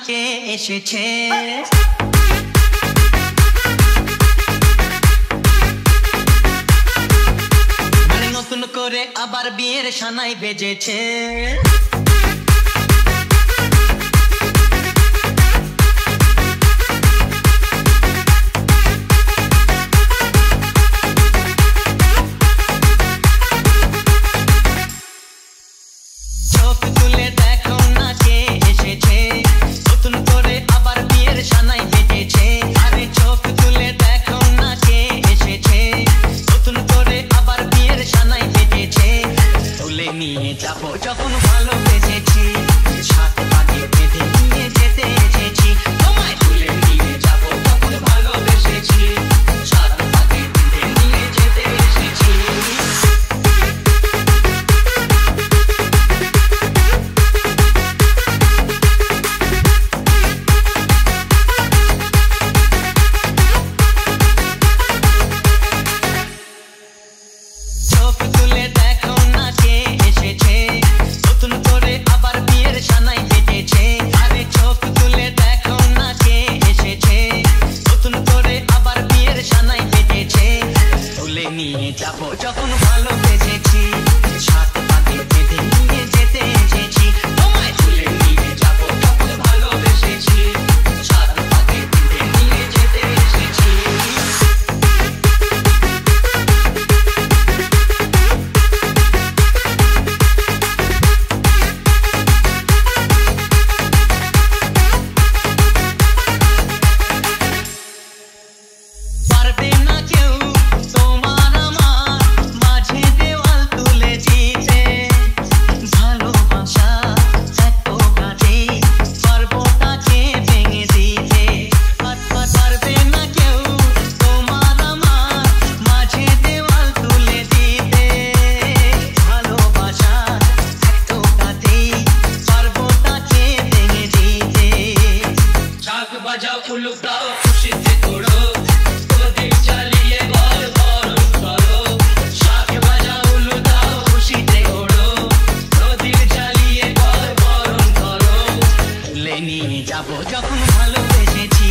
কে এসেছে মানে নতুন করে আবার বিয়ের সানাই বেজেছে যাবো যখন ভালোবেসেছি সাত পাকে বেঁধে নিয়ে যেতে এসেছি তোমায় তুলে নিয়ে যাবো যখন ভালোবেসেছি সাত পাকে বেঁধে নিয়ে যেতে এসেছি চোখ তুলে দেখো না কে এসেছে নতুন করে আবার বিয়ের সানাই বেজেছে আরে চোখ তুলে দেখো না কে এসেছে নতুন করে আবার বিয়ের সানাই বেজেছে তুলে নিয়ে যাবো যখন ভালোবেসেছি সাত পাকে বেঁধে নিয়ে যেতে এসেছি তোমায় তুলে নিয়ে যাবো যখন ভালোবেসেছি সাত পাকে বেঁধে নিয়ে যেতে এসেছি পারবে না কেউ তোমার আমার মাঝে দেওয়াল তুলে দিতে ভালোবাসা এত গাঢ় পারবো তাকে ভেঙে দিতে পারবে না কেউ তোমার আমার মাঝে দেওয়াল তুলে দিতে ভালোবাসা এত গাঢ় পারবো তাকে ভেঙে দিতে শাক বাজাও উলুক দাও খুশিতে তোড়ো প্রদীপ জ্বালিয়ে বল বরণ করো শাক বাজাও উলুক দাও খুশিতে ওড়ো প্রদীপ জ্বালিয়ে বল বরণ করো তুলে নিয়ে যাবো যখন ভালোবেসেছি